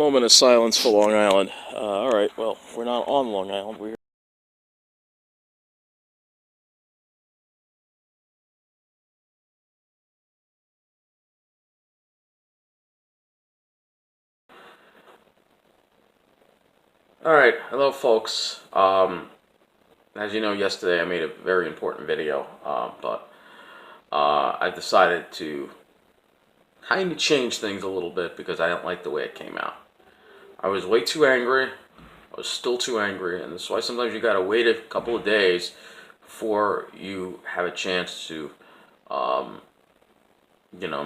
Moment of silence for Long Island. All right, well, we're not on Long Island. We're all right. Hello, folks. As you know, yesterday I made a very important video, but I decided to kind of change things a little bit because I don't like the way it came out. I was way too angry. I was still too angry, and that's why sometimes you gotta wait a couple of days before you have a chance to,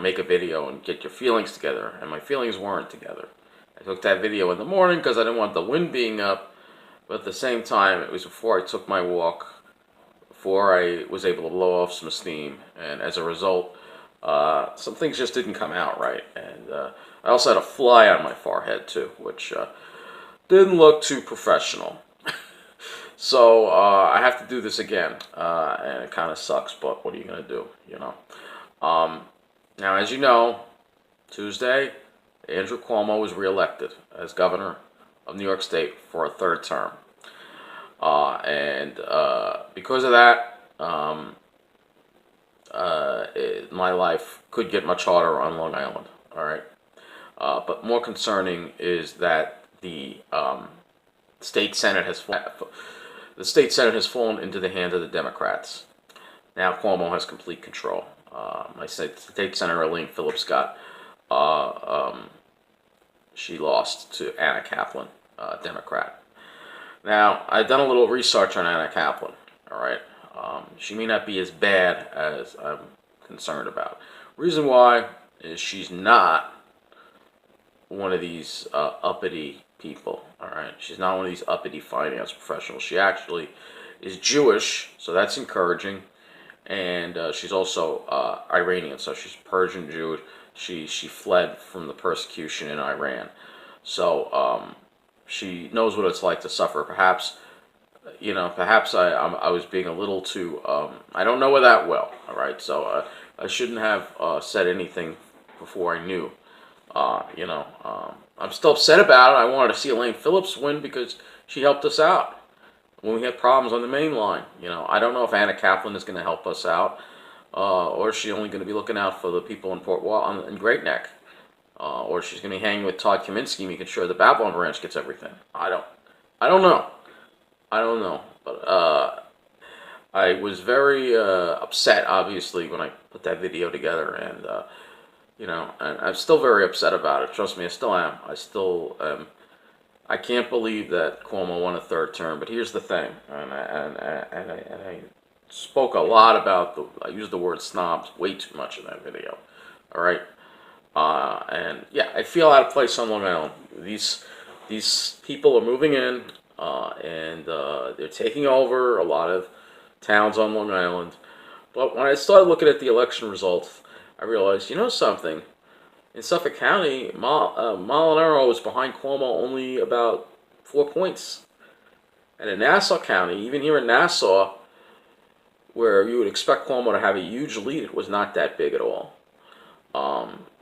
make a video and get your feelings together. And my feelings weren't together. I took that video in the morning because I didn't want the wind being up, but at the same time, it was before I took my walk, before I was able to blow off some steam, and as a result, some things just didn't come out right. And I also had a fly on my forehead too, which didn't look too professional. So I have to do this again, and it kind of sucks, but what are you going to do, Now, as you know, Tuesday, Andrew Cuomo was reelected as governor of New York State for a third term. And because of that, my life could get much harder on Long Island, all right? But more concerning is that the state Senate has fallen into the hands of the Democrats. Now Cuomo has complete control. My state Senator Elaine Phillips she lost to Anna Kaplan, Democrat. Now, I've done a little research on Anna Kaplan, all right? She may not be as bad as I'm concerned about. Reason why is she's not one of these uppity people, all right? She's not one of these uppity finance professionals. She actually is Jewish, so that's encouraging. And she's also Iranian, so she's Persian Jewish. She fled from the persecution in Iran, so she knows what it's like to suffer. Perhaps I was being a little too. I don't know her that well, all right. So I shouldn't have said anything before I knew. I'm still upset about it. I wanted to see Elaine Phillips win because she helped us out when we had problems on the main line. I don't know if Anna Kaplan is going to help us out, or is she only going to be looking out for the people in in Great Neck, or she's going to be hanging with Todd Kaminsky, making sure the Babylon branch gets everything. I don't know. But I was very upset, obviously, when I put that video together, and and I'm still very upset about it. Trust me, I still am. I still am. I can't believe that Cuomo won a third term, but here's the thing, and I spoke a lot about I used the word snobs way too much in that video, all right? And yeah, I feel out of place on Long Island. These people are moving in, and they're taking over a lot of towns on Long Island. But when I started looking at the election results, I realized, something? In Suffolk County, Molinaro was behind Cuomo only about 4 points. And in Nassau County, even here in Nassau, where you would expect Cuomo to have a huge lead, it was not that big at all.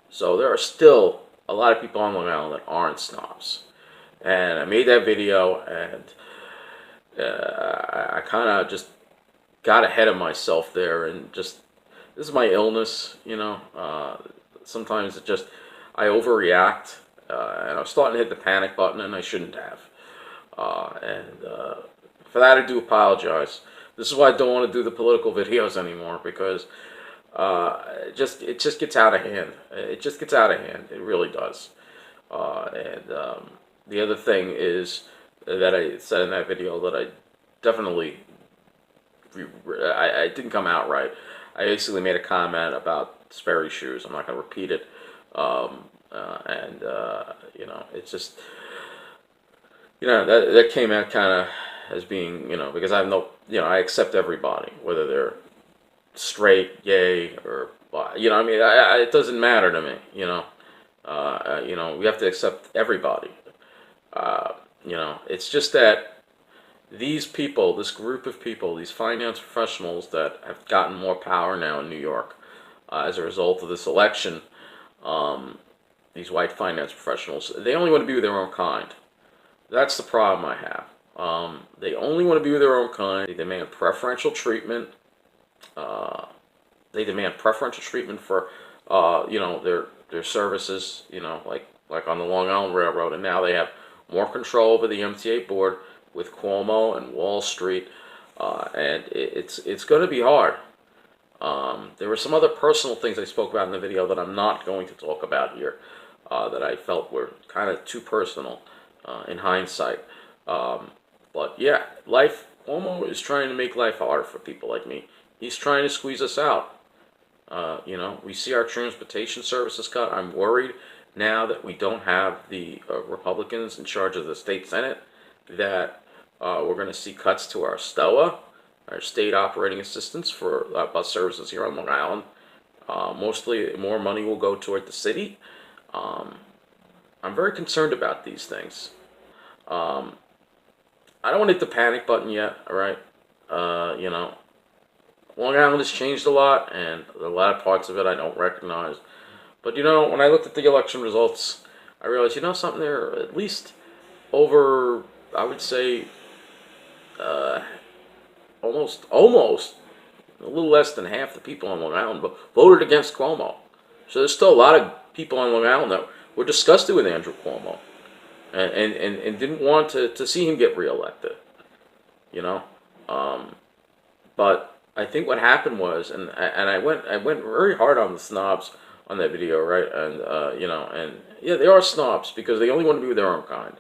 So there are still a lot of people on Long Island that aren't snobs. And I made that video, and I kind of just got ahead of myself there, and just, this is my illness, sometimes I overreact, and I'm starting to hit the panic button, and I shouldn't have. For that, I do apologize. This is why I don't want to do the political videos anymore, because it just gets out of hand. It just gets out of hand. It really does. The other thing is that I said in that video that I definitely I didn't come out right. I basically made a comment about Sperry shoes. I'm not going to repeat it. It's just, that came out kind of as being, because I have I accept everybody, whether they're straight, gay, or, it doesn't matter to me, we have to accept everybody. It's just that these people, this group of people, these finance professionals that have gotten more power now in New York as a result of this election, these white finance professionals, they only want to be with their own kind. That's the problem I have. They only want to be with their own kind. They demand preferential treatment. Uh, they demand preferential treatment for, their services. Like on the Long Island Railroad, and now they have more control over the MTA board with Cuomo and Wall Street, and it's going to be hard. There were some other personal things I spoke about in the video that I'm not going to talk about here, that I felt were kind of too personal in hindsight. But yeah, Cuomo is trying to make life harder for people like me. He's trying to squeeze us out. We see our transportation services cut. I'm worried now that we don't have the Republicans in charge of the state Senate, that we're going to see cuts to our STOA, our state operating assistance for bus services here on Long Island. Mostly more money will go toward the city. I'm very concerned about these things. I don't want to hit the panic button yet, all right? Long Island has changed a lot, and a lot of parts of it I don't recognize. But, when I looked at the election results, I realized, something there, at least over, I would say, almost, a little less than half the people on Long Island voted against Cuomo. So there's still a lot of people on Long Island that were disgusted with Andrew Cuomo and didn't want to see him get reelected, But I think what happened was, and I went very hard on the snobs on that video, right? And and yeah, they are snobs because they only want to be with their own kind.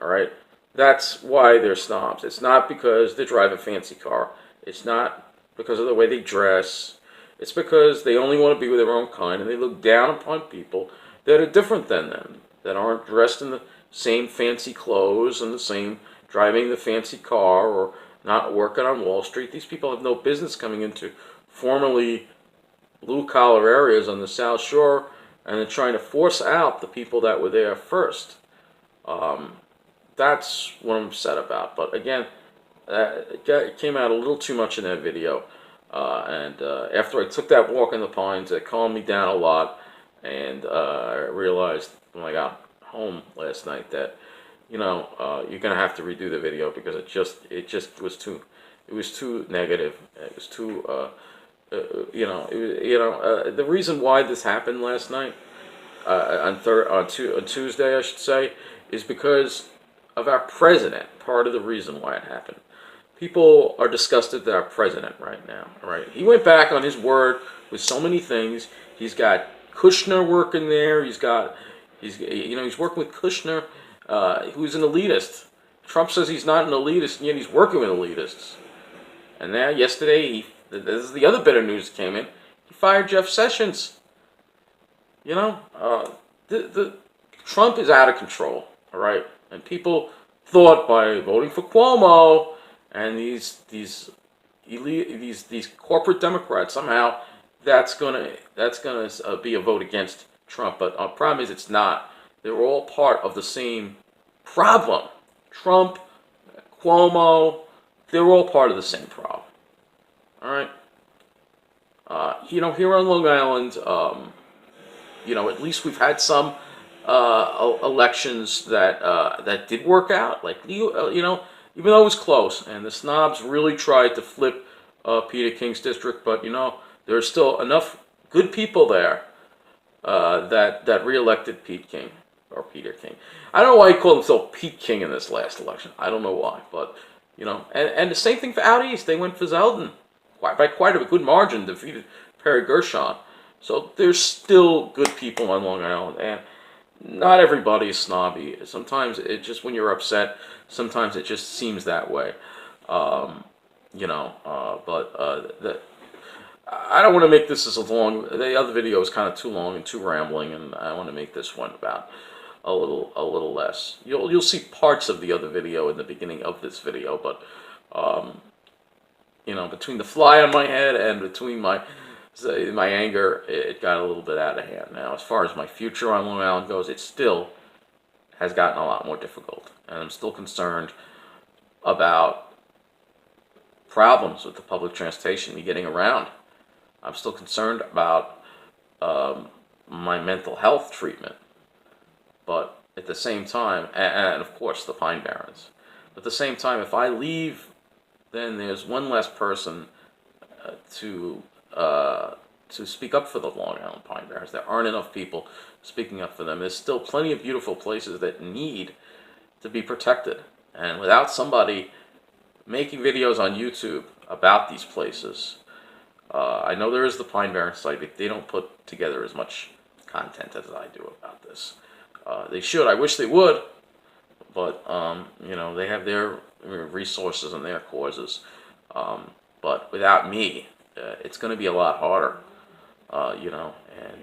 All right, that's why they're snobs. It's not because they drive a fancy car. It's not because of the way they dress. It's because they only want to be with their own kind, and they look down upon people that are different than them, that aren't dressed in the same fancy clothes and the same driving the fancy car or not working on Wall Street. These people have no business coming into formerly blue-collar areas on the South Shore and then trying to force out the people that were there first. That's what I'm upset about. But again, it came out a little too much in that video. And after I took that walk in the pines, it calmed me down a lot. And I realized when I got home last night that you're gonna have to redo the video because it just was too negative. It was too the reason why this happened last night on Tuesday, I should say, is because of our president. Part of the reason why it happened. People are disgusted at our president right now. Right? He went back on his word with so many things. He's got Kushner working there. He's working with Kushner. Who's an elitist. Trump says he's not an elitist, and yet he's working with elitists. And now, yesterday, this is the other bit of news that came in, he fired Jeff Sessions. Trump is out of control, all right? And people thought by voting for Cuomo and these corporate Democrats, somehow that's gonna be a vote against Trump. But our problem is it's not. They're all part of the same problem. Trump, Cuomo, they're all part of the same problem. All right? Here on Long Island, at least we've had some elections that did work out. Like, even though it was close, and the snobs really tried to flip Peter King's district, but, there's still enough good people there that reelected Pete King. Or Peter King. I don't know why he called himself Pete King in this last election. I don't know why, but and the same thing for out east. They went for Zeldin by quite a good margin, defeated Perry Gershon. So there's still good people on Long Island, and not everybody is snobby. Sometimes it just, when you're upset, sometimes it just seems that way. I don't want to make this as long. The other video is kind of too long and too rambling, and I want to make this one about a little less. You'll see parts of the other video in the beginning of this video, but between the fly on my head and between my anger, it got a little bit out of hand. Now, as far as my future on Long Island goes, it still has gotten a lot more difficult, and I'm still concerned about problems with the public transportation, me getting around. I'm still concerned about my mental health treatment. But at the same time, and of course the Pine Barrens. But at the same time, if I leave, then there's one less person to speak up for the Long Island Pine Barrens. There aren't enough people speaking up for them. There's still plenty of beautiful places that need to be protected. And without somebody making videos on YouTube about these places, I know there is the Pine Barrens site, but they don't put together as much content as I do about this. They should. I wish they would, but you know, they have their resources and their causes. But without me, it's going to be a lot harder. You know, and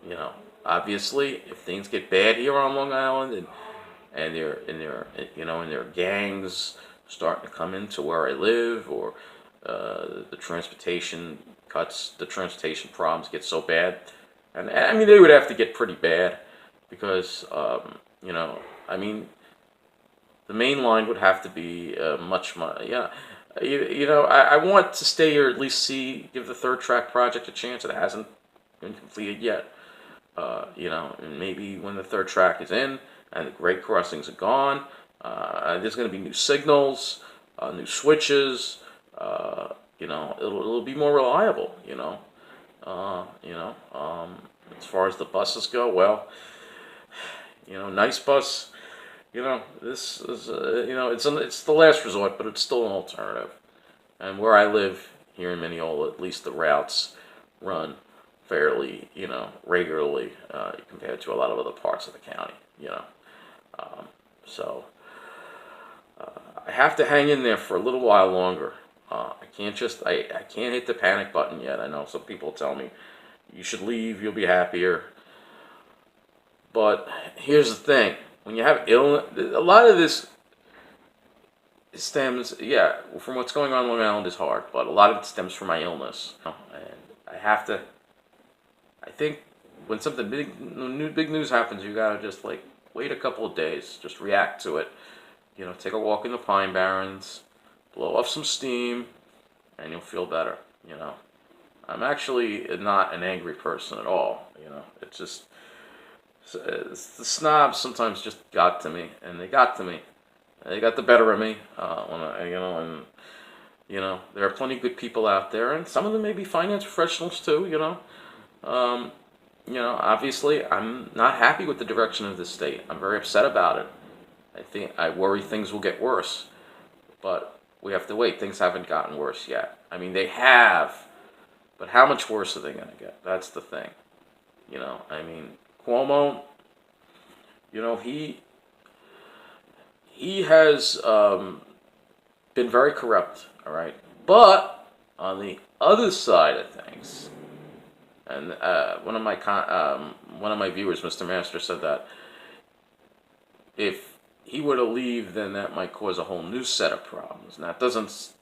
you know, obviously, if things get bad here on Long Island, and their gangs starting to come into where I live, or the transportation problems get so bad, and I mean they would have to get pretty bad, because you know, I mean, the main line would have to be much, yeah. You know, I want to stay here, at least give the third track project a chance. It hasn't been completed yet. You know, and maybe when the third track is in and the grade crossings are gone, there's going to be new signals, new switches. You know, it'll be more reliable. You know, as far as the buses go, well, you know, nice bus. You know, this is, you know, it's the last resort, but it's still an alternative. And where I live here in Mineola, at least the routes run fairly, you know, regularly compared to a lot of other parts of the county, you know. So I have to hang in there for a little while longer. I can't can't hit the panic button yet. I know some people tell me, you should leave, you'll be happier. But here's the thing. When you have illness, a lot of this stems, yeah, from what's going on Long Island is hard, but a lot of it stems from my illness. And I think when something big news happens, you gotta just like wait a couple of days, just react to it. You know, take a walk in the Pine Barrens, blow off some steam, and you'll feel better. You know, I'm actually not an angry person at all. You know, it's just. The snobs sometimes just got to me, and they got to me. They got the better of me. You know, there are plenty of good people out there, and some of them may be finance professionals too. You know, obviously, I'm not happy with the direction of the state. I'm very upset about it. I worry things will get worse, but we have to wait. Things haven't gotten worse yet. I mean, they have, but how much worse are they going to get? That's the thing. You know, I mean. Cuomo, you know, he has been very corrupt, all right? But on the other side of things, and one of my viewers, Mr. Master, said that if he were to leave, then that might cause a whole new set of problems. And that doesn't,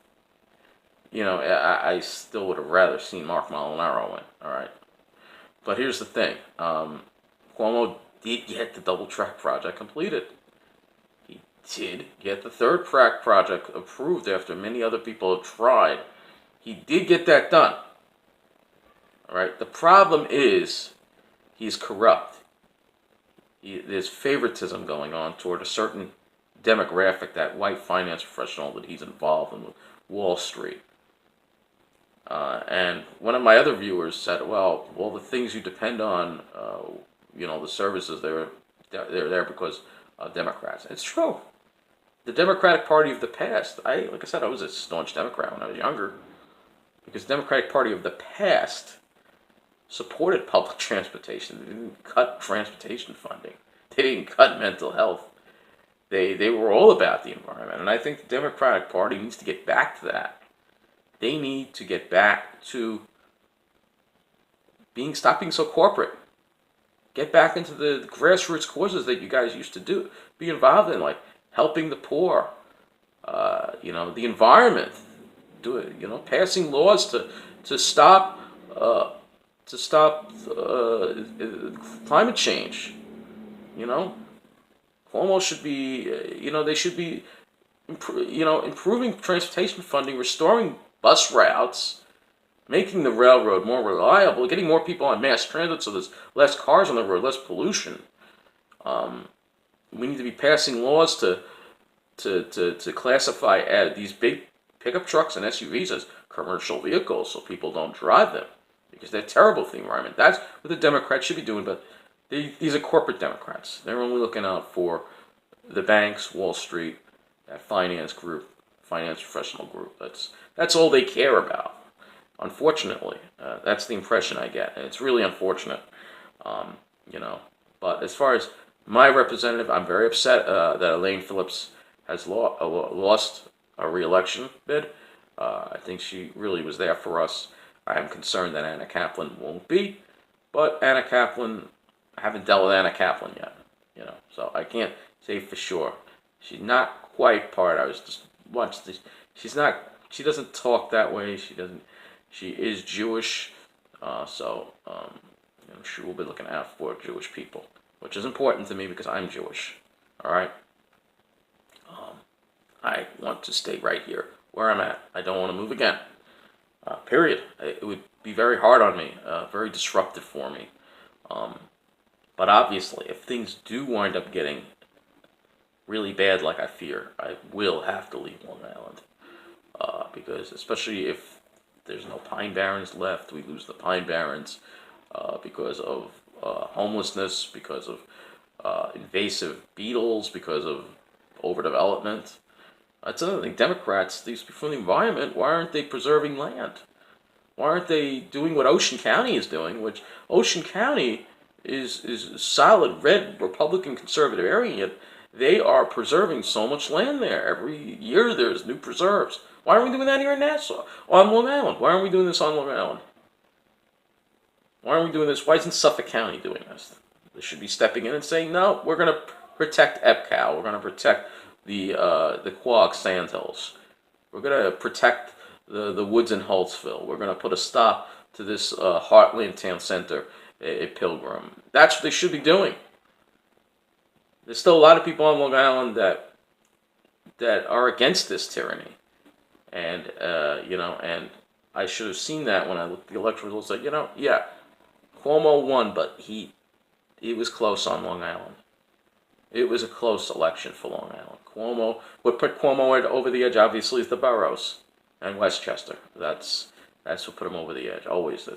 you know, I still would have rather seen Mark Molinaro win, all right? But here's the thing. Cuomo did get the double track project completed. He did get the third track project approved after many other people have tried. He did get that done. All right. The problem is he's corrupt. There's favoritism going on toward a certain demographic, that white finance professional that he's involved in with Wall Street. And one of my other viewers said, well, the things you depend on, you know, the services, they're there because of Democrats. It's true. The Democratic Party of the past, like I said, I was a staunch Democrat when I was younger, because the Democratic Party of the past supported public transportation. They didn't cut transportation funding. They didn't cut mental health. They were all about the environment. And I think the Democratic Party needs to get back to that. They need to get back to stop being so corporate. Get back into the grassroots causes that you guys used to be involved in, like helping the poor, you know, the environment, you know, passing laws to stop climate change. You know, Cuomo should be, you know, they should be, improving transportation funding, restoring bus routes, making the railroad more reliable, getting more people on mass transit so there's less cars on the road, less pollution. We need to be passing laws to classify these big pickup trucks and SUVs as commercial vehicles so people don't drive them because they're terrible for the environment. That's what the Democrats should be doing, but these are corporate Democrats. They're only looking out for the banks, Wall Street, that finance professional group. That's all they care about. Unfortunately, that's the impression I get, and it's really unfortunate. Um, you know, but as far as my representative, I'm very upset that Elaine Phillips has lost a re-election bid. I think she really was there for us. I am concerned that Anna Kaplan won't be, but Anna Kaplan, I haven't dealt with Anna Kaplan yet, so I can't say for sure. She's not quite part. I was just watching this. She doesn't talk that way. She is Jewish, so she will be looking out for Jewish people, which is important to me because I'm Jewish. All right. I want to stay right here where I'm at. I don't want to move again. Period. It would be very hard on me, very disruptive for me. But obviously, if things do wind up getting really bad like I fear, I will have to leave Long Island. Because especially if there's no Pine Barrens left, we lose the Pine Barrens because of homelessness, because of invasive beetles, because of overdevelopment. That's another thing. Democrats, these people from the environment, why aren't they preserving land? Why aren't they doing what Ocean County is doing? Which Ocean County is a solid red Republican conservative area, yet they are preserving so much land there. Every year there's new preserves. Why aren't we doing that here in Nassau? On Long Island? Why aren't we doing this on Long Island? Why aren't we doing this? Why isn't Suffolk County doing this? They should be stepping in and saying, no, we're going to protect EPCAL. We're going to protect the Quogue Sandhills. We're going to protect the woods in Holtzville. We're going to put a stop to this Heartland Town Center at Pilgrim. That's what they should be doing. There's still a lot of people on Long Island that are against this tyranny, and and I should have seen that when I looked at the election results. Like, yeah, Cuomo won, but it was close on Long Island. It was a close election for Long Island. What put Cuomo over the edge, obviously, is the boroughs and Westchester. That's what put him over the edge. Always.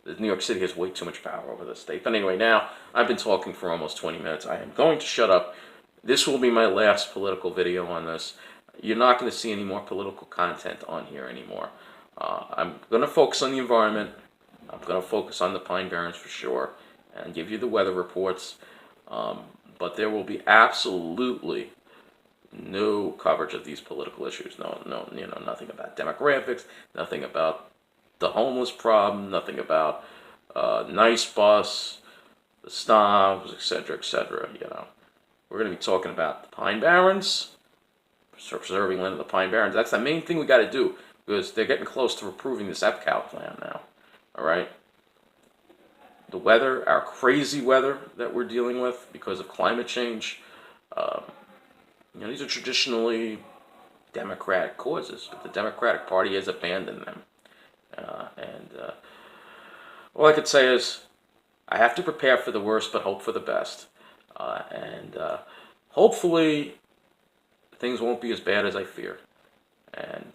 New York City has way too much power over the state. But anyway, now I've been talking for almost 20 minutes. I am going to shut up. This will be my last political video on this. You're not going to see any more political content on here anymore. I'm going to focus on the environment. I'm going to focus on the Pine Barrens for sure and give you the weather reports. But there will be absolutely no coverage of these political issues. No, nothing about demographics, nothing about the homeless problem, nothing about Nice Bus, the snobs, etc., etc. We're going to be talking about the Pine Barrens, preserving land of the Pine Barrens. That's the main thing we got to do because they're getting close to approving this EPCAL plan now. All right. The weather, our crazy weather that we're dealing with because of climate change. These are traditionally Democratic causes, but the Democratic Party has abandoned them. All I could say is I have to prepare for the worst but hope for the best. Hopefully things won't be as bad as I fear. And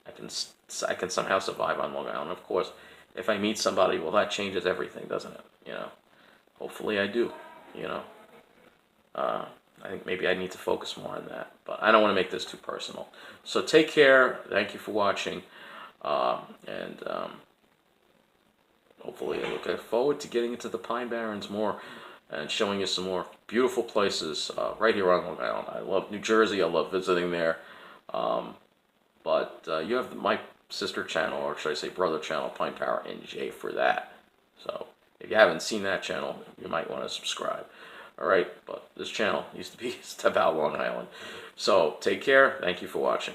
I can somehow survive on Long Island. Of course, if I meet somebody, well, that changes everything, doesn't it? Hopefully I do, I think maybe I need to focus more on that, but I don't want to make this too personal. So take care. Thank you for watching. Hopefully I look forward to getting into the Pine Barrens more and showing you some more beautiful places right here on Long Island. I love New Jersey. I love visiting there. But you have my sister channel, or should I say brother channel, Pine Power NJ, for that. So if you haven't seen that channel, you might want to subscribe. All right, but this channel used to be about Long Island. So take care. Thank you for watching.